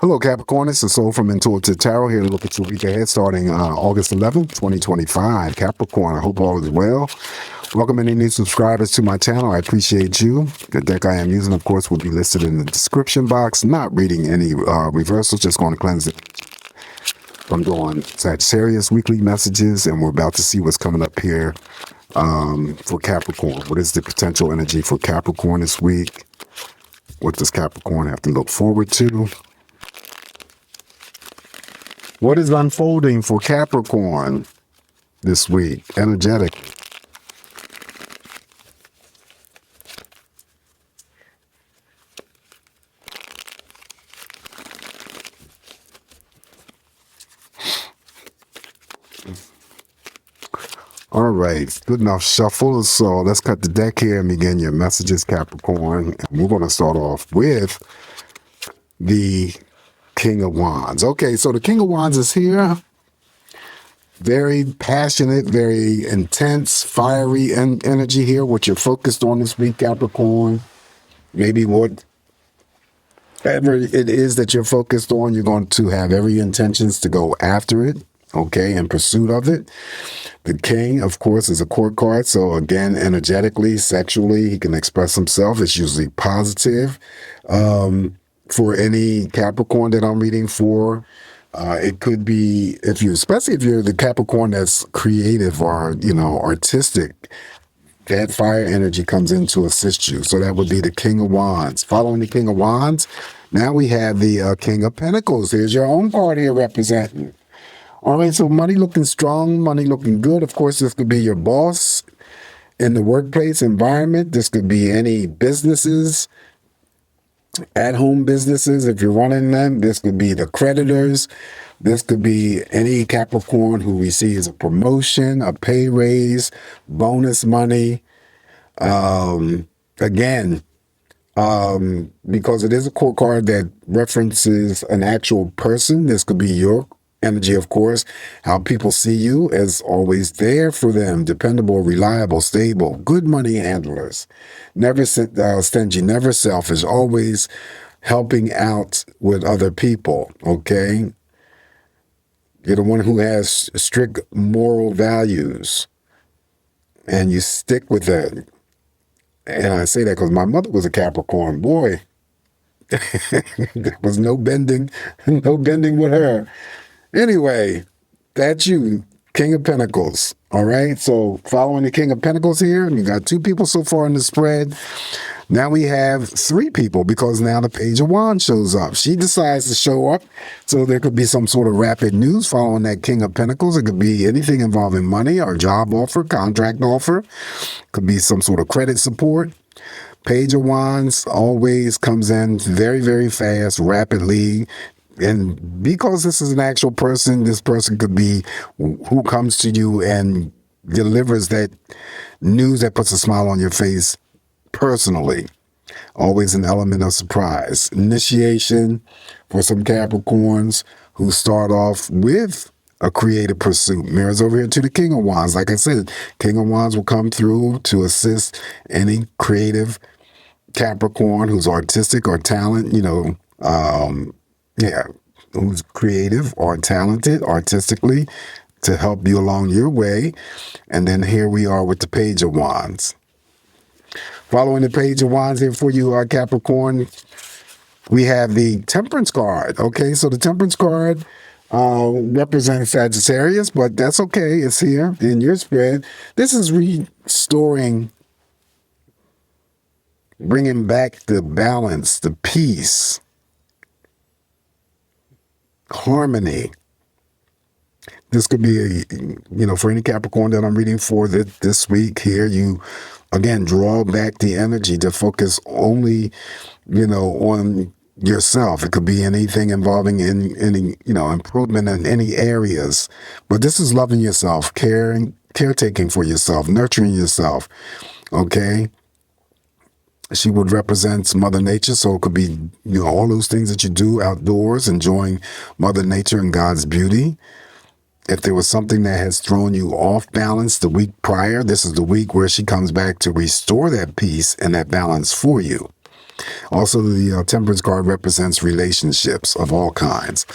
Hello, Capricorn. It's the Soul from Intuitive Tarot here to look at your week ahead starting August 11th, 2025. Capricorn, I hope all is well. Welcome any new subscribers to my channel. I appreciate you. The deck I am using, of course, will be listed in the description box. Not reading any reversals, just going to cleanse it. I'm doing Sagittarius weekly messages, and we're about to see what's coming up here for Capricorn. What is the potential energy for Capricorn this week? What does Capricorn have to look forward to? What is unfolding for Capricorn this week, energetic? All right, good enough shuffle. So let's cut the deck here and begin your messages, Capricorn. And we're going to start off with the King of Wands. Okay, so the King of Wands is here. Very passionate, very intense, fiery energy here. What you're focused on this week, Capricorn. Maybe whatever it is that you're focused on, you're going to have every intentions to go after it. Okay, in pursuit of it. The King, of course, is a court card. So again, energetically, sexually, he can express himself. It's usually positive. For any Capricorn that I'm reading for, it could be, especially if you're the Capricorn that's creative or, artistic, that fire energy comes in to assist you. So that would be the King of Wands. Following the King of Wands, now we have the King of Pentacles. Here's your own card here representing. All right, so money looking strong, money looking good. Of course, this could be your boss in the workplace environment. This could be any businesses, at-home businesses, if you're running them. This could be the creditors. This could be any Capricorn who receives a promotion, a pay raise, bonus money. Again, because it is a court card that references an actual person, this could be your energy, of course, how people see you as always there for them, dependable, reliable, stable, good money handlers, never stingy, never selfish, always helping out with other people, okay? You're the one who has strict moral values, and you stick with that. And I say that because my mother was a Capricorn. Boy, there was no bending with her. Anyway, that's you, King of Pentacles. All right, so following the King of Pentacles here, you got two people so far in the spread. Now we have three people because now the Page of Wands shows up. She decides to show up, so there could be some sort of rapid news following that King of Pentacles. It could be anything involving money or job offer, contract offer. Could be some sort of credit support. Page of Wands always comes in very, very fast, rapidly. And because this is an actual person, this person could be who comes to you and delivers that news that puts a smile on your face personally. Always an element of surprise. Initiation for some Capricorns who start off with a creative pursuit. Mirrors over here to the King of Wands. Like I said, King of Wands will come through to assist any creative Capricorn who's artistic or talent, who's creative or talented artistically to help you along your way. And then here we are with the Page of Wands. Following the Page of Wands here for you, Capricorn, we have the Temperance card. Okay, so the Temperance card represents Sagittarius, but that's okay. It's here in your spread. This is restoring, bringing back the balance, the peace, harmony. This could be, for any Capricorn that I'm reading for this week here, you, again, draw back the energy to focus only, on yourself. It could be anything involving any improvement in any areas. But this is loving yourself, caretaking for yourself, nurturing yourself, okay? She would represent Mother Nature, so it could be, all those things that you do outdoors, enjoying Mother Nature and God's beauty. If there was something that has thrown you off balance the week prior, this is the week where she comes back to restore that peace and that balance for you. Also, the Temperance card represents relationships of all kinds.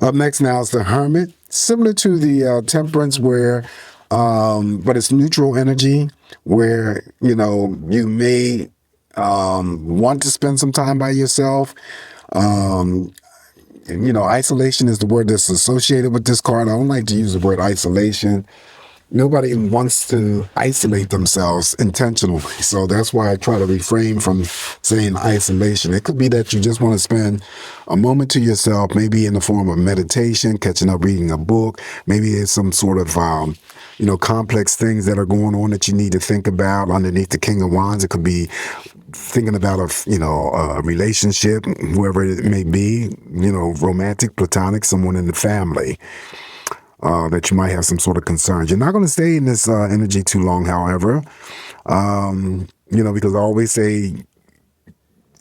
Up next now is the Hermit, similar to the Temperance, where, but it's neutral energy, where you may want to spend some time by yourself. Isolation is the word that's associated with this card. I don't like to use the word isolation. Nobody wants to isolate themselves intentionally. So that's why I try to refrain from saying isolation. It could be that you just want to spend a moment to yourself, maybe in the form of meditation, catching up, reading a book. Maybe it's some sort of, complex things that are going on that you need to think about underneath the King of Wands. It could be thinking about a relationship, whoever it may be, romantic, platonic, someone in the family. That you might have some sort of concerns. You're not going to stay in this energy too long, however, because I always say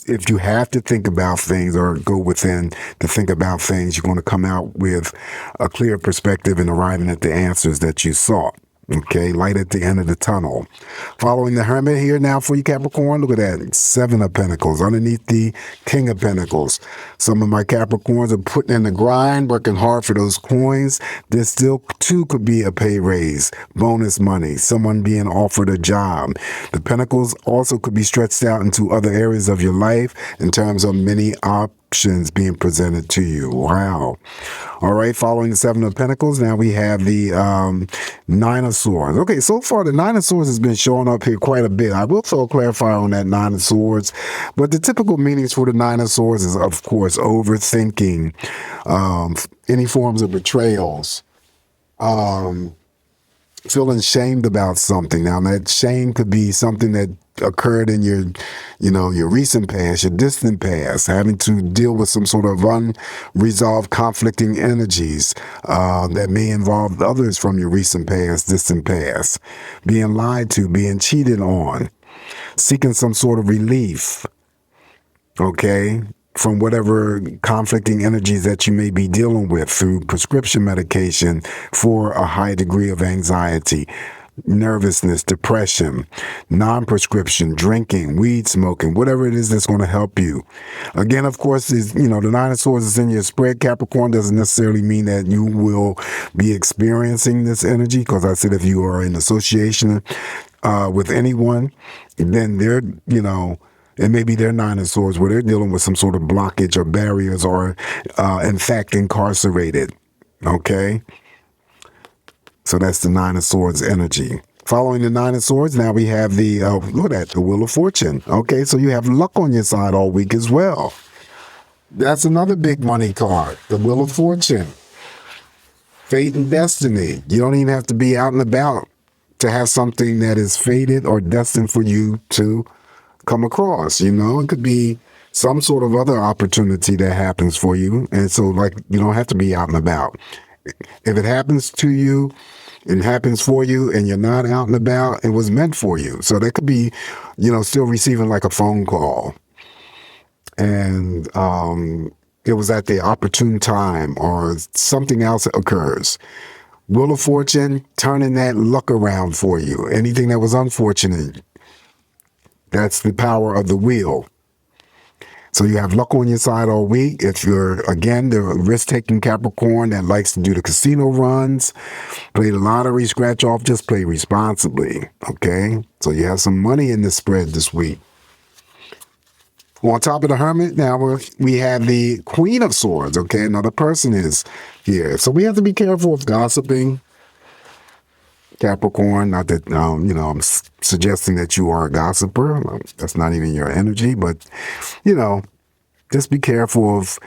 if you have to think about things or go within to think about things, you're going to come out with a clear perspective and arriving at the answers that you sought. Okay, light at the end of the tunnel. Following the Hermit here now for you, Capricorn. Look at that, 7 of Pentacles underneath the King of Pentacles. Some of my Capricorns are putting in the grind, working hard for those coins. This still too could be a pay raise, bonus money, someone being offered a job. The Pentacles also could be stretched out into other areas of your life in terms of many options being presented to you. Wow. All right, following the 7 of Pentacles, now we have the 9 of Swords. Okay, so far the 9 of Swords has been showing up here quite a bit. I will throw a clarifier on that 9 of Swords, but the typical meanings for the 9 of Swords is, of course, overthinking, any forms of betrayals, feeling shamed about something. Now, that shame could be something that occurred in your recent past, your distant past, having to deal with some sort of unresolved conflicting energies that may involve others from your recent past, distant past, being lied to, being cheated on, seeking some sort of relief, okay, from whatever conflicting energies that you may be dealing with through prescription medication for a high degree of anxiety, nervousness, depression, non-prescription, drinking, weed smoking, whatever it is that's going to help you. Again, of course, is the 9 of Swords is in your spread. Capricorn doesn't necessarily mean that you will be experiencing this energy, because I said if you are in association with anyone, then they're, it may be their 9 of Swords where they're dealing with some sort of blockage or barriers or, in fact, incarcerated. Okay? So that's the 9 of Swords energy. Following the 9 of Swords, now we have the, look at that, the Wheel of Fortune. Okay, so you have luck on your side all week as well. That's another big money card, the Wheel of Fortune. Fate and destiny. You don't even have to be out and about to have something that is fated or destined for you to come across. It could be some sort of other opportunity that happens for you. And so, you don't have to be out and about. If it happens to you and happens for you and you're not out and about, it was meant for you. So that could be, still receiving like a phone call. And it was at the opportune time or something else occurs. Wheel of Fortune, turning that luck around for you. Anything that was unfortunate, that's the power of the wheel. So you have luck on your side all week. If you're, again, the risk-taking Capricorn that likes to do the casino runs, play the lottery, scratch off, just play responsibly, okay? So you have some money in the spread this week. On top of the Hermit, now we have the Queen of Swords, okay? Another person is here. So we have to be careful of gossiping, Capricorn. Not that, I'm suggesting that you are a gossiper. That's not even your energy, but, just be careful of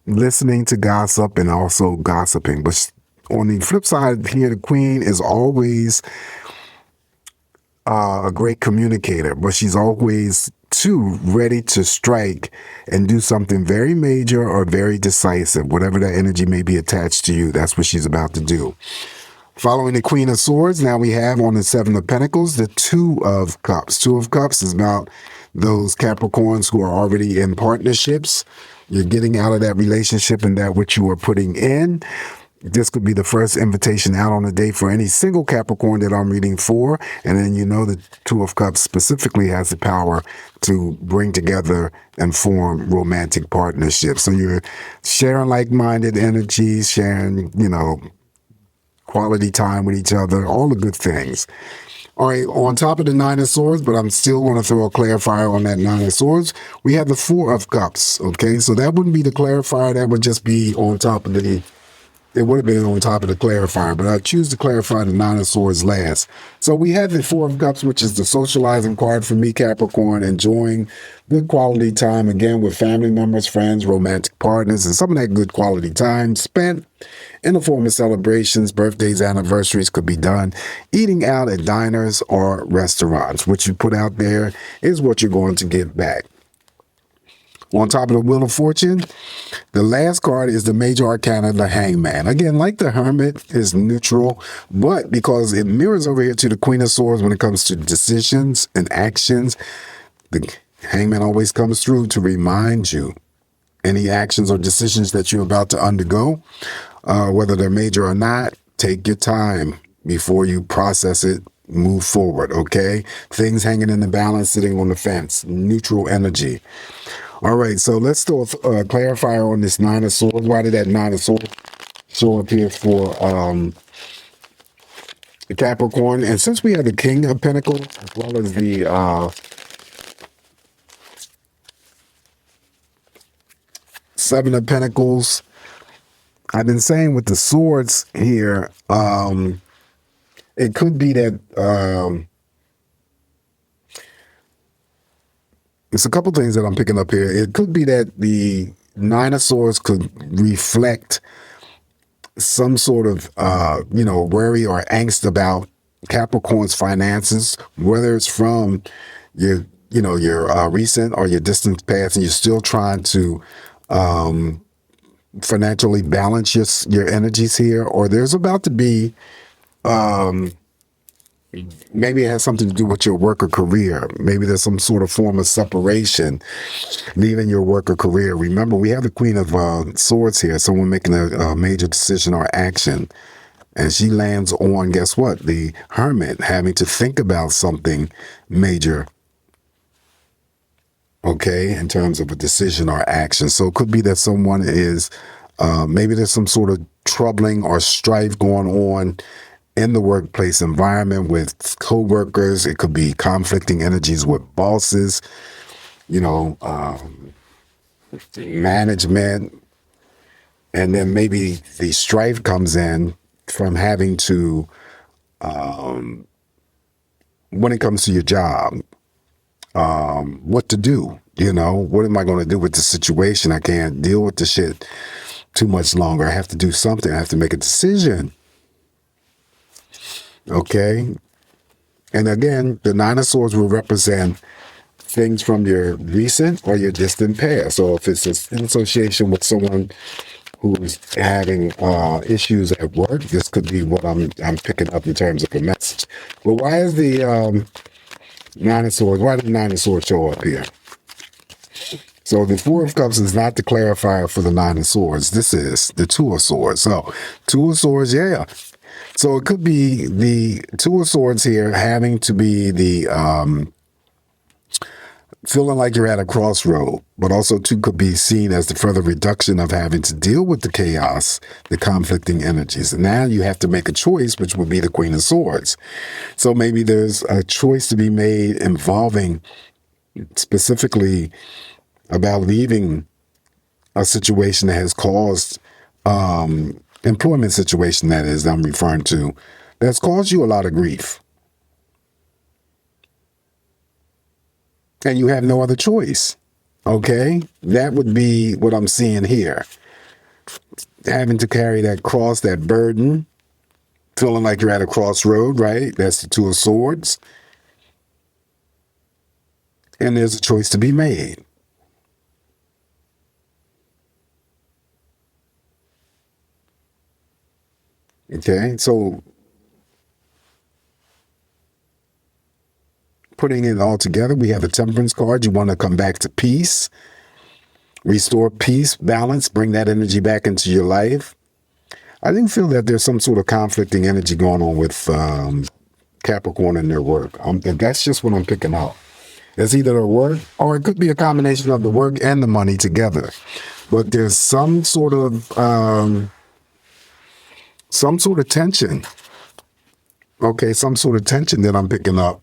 listening to gossip and also gossiping. But on the flip side here, the Queen is always a great communicator, but she's always too ready to strike and do something very major or very decisive. Whatever that energy may be attached to you, that's what she's about to do. Following the Queen of Swords, now we have on the 7 of Pentacles, the 2 of Cups. 2 of Cups is about those Capricorns who are already in partnerships. You're getting out of that relationship and that which you are putting in. This could be the first invitation out on a date for any single Capricorn that I'm reading for. And then you know the Two of Cups specifically has the power to bring together and form romantic partnerships. So you're sharing like-minded energies, sharing, quality time with each other, all the good things. All right, on top of the Nine of Swords, but I'm still going to throw a clarifier on that Nine of Swords, we have the Four of Cups, okay? So that wouldn't be the clarifier. That would just be on top of it would have been on top of the clarifier, but I choose to clarify the Nine of Swords last. So we have the Four of Cups, which is the socializing card for me, Capricorn, enjoying good quality time, again, with family members, friends, romantic partners, and some of that good quality time spent in the form of celebrations, birthdays, anniversaries could be done eating out at diners or restaurants. What you put out there is what you're going to get back. On top of the Wheel of Fortune, the last card is the Major Arcana, the Hangman. Again, like the Hermit, is neutral, but because it mirrors over here to the Queen of Swords when it comes to decisions and actions, the Hangman always comes through to remind you any actions or decisions that you're about to undergo, whether they're major or not, take your time before you process it. Move forward, okay? Things hanging in the balance, sitting on the fence, neutral energy. All right, so let's throw a clarifier on this Nine of Swords. Why did that Nine of Swords show up here for the Capricorn? And since we have the King of Pentacles as well as the Seven of Pentacles, I've been saying with the swords here, it could be that it's a couple things that I'm picking up here. It could be that the Nine of Swords could reflect some sort of, worry or angst about Capricorn's finances, whether it's from your recent or your distant past, and you're still trying to financially balance your energies here, or there's about to be maybe it has something to do with your work or career. Maybe there's some sort of form of separation, leaving your work or career. Remember, we have the Queen of Swords here, someone making a major decision or action. And she lands on, guess what? The Hermit, having to think about something major, okay, in terms of a decision or action. So it could be that someone is, maybe there's some sort of troubling or strife going on in the workplace environment with coworkers. It could be conflicting energies with bosses, management. And then maybe the strife comes in from having to, when it comes to your job, what to do, what am I going to do with the situation? I can't deal with the shit too much longer. I have to do something. I have to make a decision. Okay. And again, the Nine of Swords will represent things from your recent or your distant past. So if it's in association with someone who's having issues at work, this could be what I'm picking up in terms of a message. But why is the Nine of Swords, why did the Nine of Swords show up here? So the Four of Cups is not the clarifier for the Nine of Swords. This is the Two of Swords. So Two of Swords, yeah. So it could be the Two of Swords here having to be the feeling like you're at a crossroad, but also two could be seen as the further reduction of having to deal with the chaos, the conflicting energies. And now you have to make a choice, which would be the Queen of Swords. So maybe there's a choice to be made involving specifically about leaving a situation that has caused employment situation, that is, I'm referring to, that's caused you a lot of grief. And you have no other choice. Okay? That would be what I'm seeing here. Having to carry that cross, that burden, feeling like you're at a crossroad, right? That's the Two of Swords. And there's a choice to be made. Okay? So putting it all together, we have the Temperance card. You want to come back to peace, restore peace, balance, bring that energy back into your life. I didn't feel that there's some sort of conflicting energy going on with Capricorn and their work. That's just what I'm picking up. It's either the work, or it could be a combination of the work and the money together. But there's some sort of tension. Okay, some sort of tension that I'm picking up.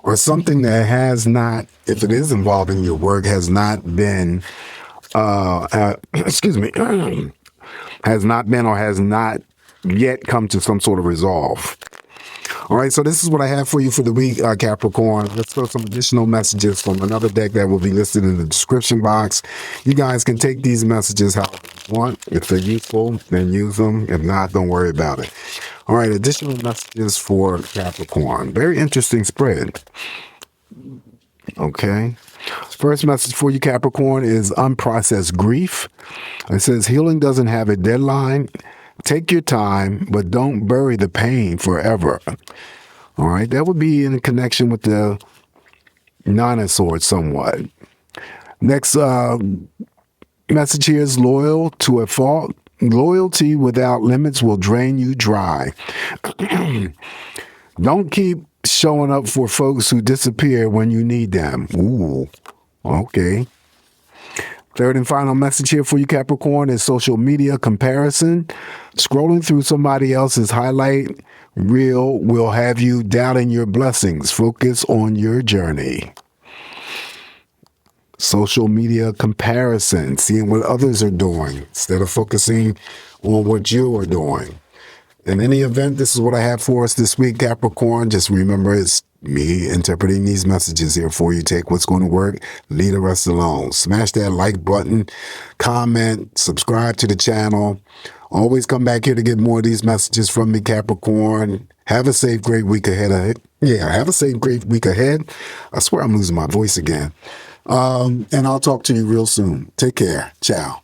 Or something that has not, if it is involving your work, has not been, excuse me, has not been or has not yet come to some sort of resolve. All right, so this is what I have for you for the week, Capricorn. Let's throw some additional messages from another deck that will be listed in the description box. You guys can take these messages however you want. If they're useful, then use them. If not, don't worry about it. All right, additional messages for Capricorn. Very interesting spread. Okay. First message for you, Capricorn, is unprocessed grief. It says healing doesn't have a deadline. Take your time, but don't bury the pain forever. All right, that would be in connection with the Nine of Swords somewhat. Next message here is loyal to a fault. Loyalty without limits will drain you dry. Don't keep showing up for folks who disappear when you need them. Ooh, okay. Third and final message here for you, Capricorn, is social media comparison. Scrolling through somebody else's highlight reel will have you doubting your blessings. Focus on your journey. Social media comparison, seeing what others are doing instead of focusing on what you are doing. In any event, this is what I have for us this week, Capricorn. Just remember, it's me interpreting these messages here for you. Take what's going to work, leave the rest alone. Smash that like button, comment, subscribe to the channel. Always come back here to get more of these messages from me, Capricorn. Have a safe, great week ahead. Have a safe, great week ahead. I swear I'm losing my voice again. And I'll talk to you real soon. Take care. Ciao.